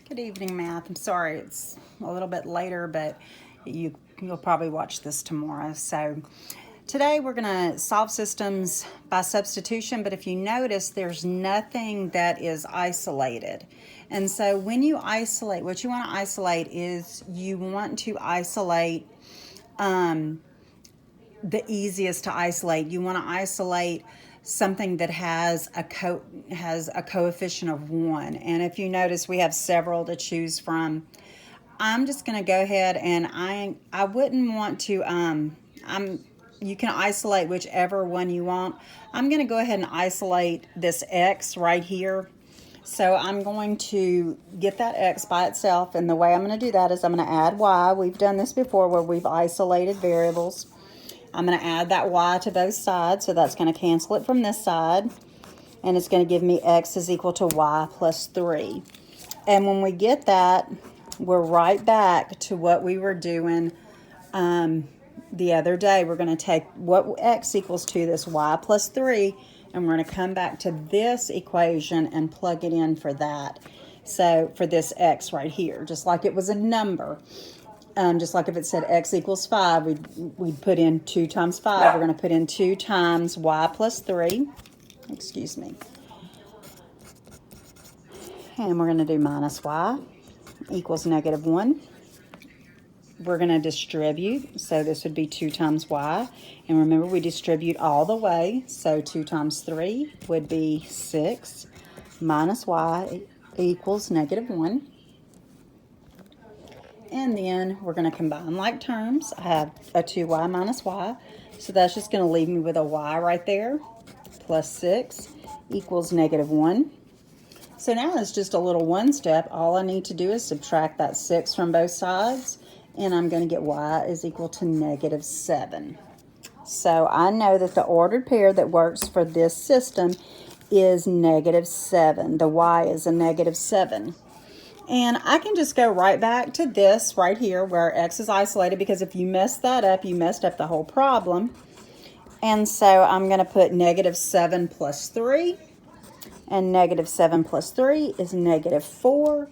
Good evening, math. I'm sorry it's a little bit later, but you'll probably watch this tomorrow. So today we're going to solve systems by substitution, but if you notice, there's nothing that is isolated. And so when you isolate, what you want to isolate is you want to isolate the easiest to isolate. You want to isolate something that has a coefficient of 1. And if you notice, we have several to choose from. I'm just going to go ahead and I wouldn't want to you can isolate whichever one you want. I'm going to go ahead and isolate this x right here. So I'm going to get that x by itself, and the way I'm going to do that is I'm going to add y. We've done this before where we've isolated variables. I'm going to add that y to both sides, so that's going to cancel it from this side, and it's going to give me x is equal to y plus 3. And when we get that, we're right back to what we were doing the other day. We're going to take what x equals to, this y plus 3, and we're going to come back to this equation and plug it in for that. So for this x right here, just like it was a number. Just like if it said x equals 5, we'd put in 2 times 5. We're going to put in 2 times y plus 3. Excuse me. And we're going to do minus y equals negative 1. We're going to distribute. So this would be 2 times y. And remember, we distribute all the way. So 2 times 3 would be 6 minus y equals negative 1. And then we're going to combine like terms. I have a 2y minus y. So that's just going to leave me with a y right there. Plus 6 equals negative 1. So now it's just a little one step. All I need to do is subtract that 6 from both sides. And I'm going to get y is equal to negative 7. So I know that the ordered pair that works for this system is negative 7. The y is a negative 7. And I can just go right back to this right here where x is isolated, because if you mess that up, you messed up the whole problem. And so I'm going to put negative 7 plus 3. And negative 7 plus 3 is negative 4.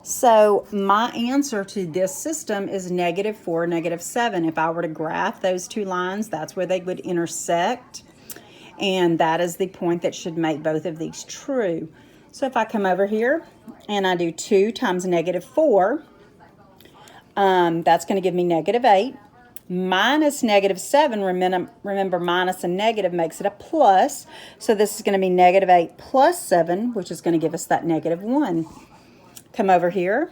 So my answer to this system is negative 4, negative 7. If I were to graph those two lines, that's where they would intersect. And that is the point that should make both of these true. So if I come over here and I do 2 times negative 4, that's going to give me negative 8. Minus negative 7, remember minus and negative makes it a plus. So this is going to be negative 8 plus 7, which is going to give us that negative 1. Come over here.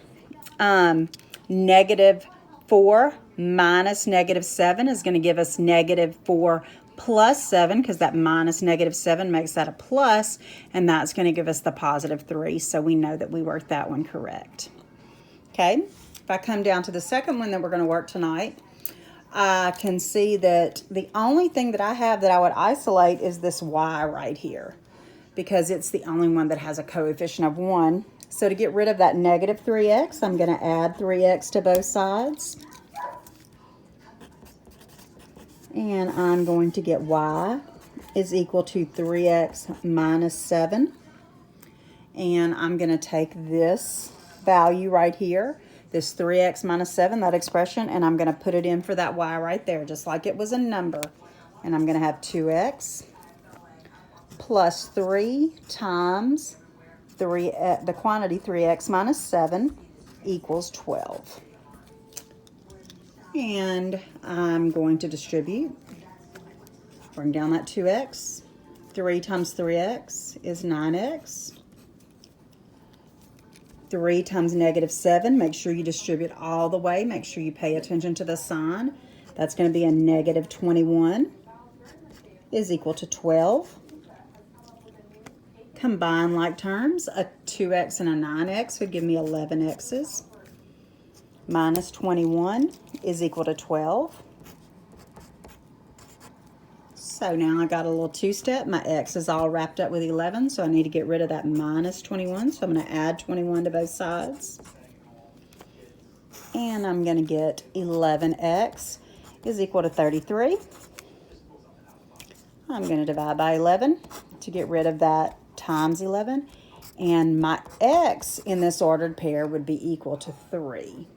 Negative 4 minus negative 7 is going to give us negative 4 plus 7, because that minus negative 7 makes that a plus, and that's going to give us the positive 3, so we know that we worked that one correct. Okay, if I come down to the second one that we're going to work tonight, I can see that the only thing that I have that I would isolate is this y right here, because it's the only one that has a coefficient of 1. So to get rid of that negative 3x, I'm going to add 3x to both sides. And I'm going to get y is equal to 3x minus 7. And I'm going to take this value right here, this 3x minus 7, that expression, and I'm going to put it in for that y right there, just like it was a number. And I'm going to have 2x plus 3 times the quantity 3x minus 7 equals 12. And I'm going to distribute. Bring down that 2x. 3 times 3x is 9x. 3 times negative 7. Make sure you distribute all the way. Make sure you pay attention to the sign. That's going to be a negative 21 is equal to 12. Combine like terms. A 2x and a 9x would give me 11x's. Minus 21 is equal to 12. So now I got a little two-step. My x is all wrapped up with 11, so I need to get rid of that minus 21. So I'm going to add 21 to both sides. And I'm going to get 11x is equal to 33. I'm going to divide by 11 to get rid of that times 11. And my x in this ordered pair would be equal to 3.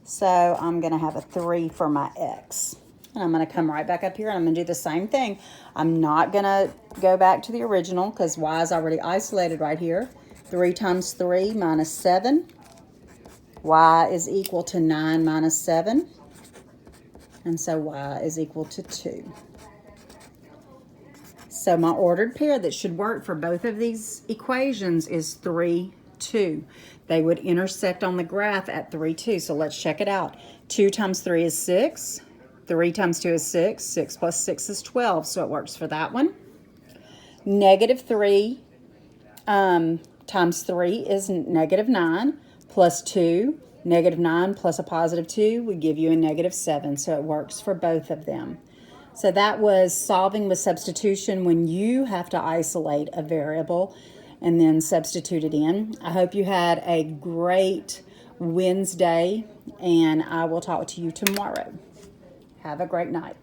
So I'm going to have a 3 for my x. And I'm going to come right back up here and I'm going to do the same thing. I'm not going to go back to the original because y is already isolated right here. 3 times 3 minus 7. Y is equal to 9 minus 7. And so y is equal to 2. So my ordered pair that should work for both of these equations is 3, 2. They would intersect on the graph at 3, 2. So let's check it out. 2 times 3 is 6. 3 times 2 is 6. 6 plus 6 is 12. So it works for that one. Negative 3 times 3 is negative 9. Plus 2. Negative 9 plus a positive 2 would give you a negative 7. So it works for both of them. So that was solving with substitution when you have to isolate a variable and then substitute it in. I hope you had a great Wednesday, and I will talk to you tomorrow. Have a great night.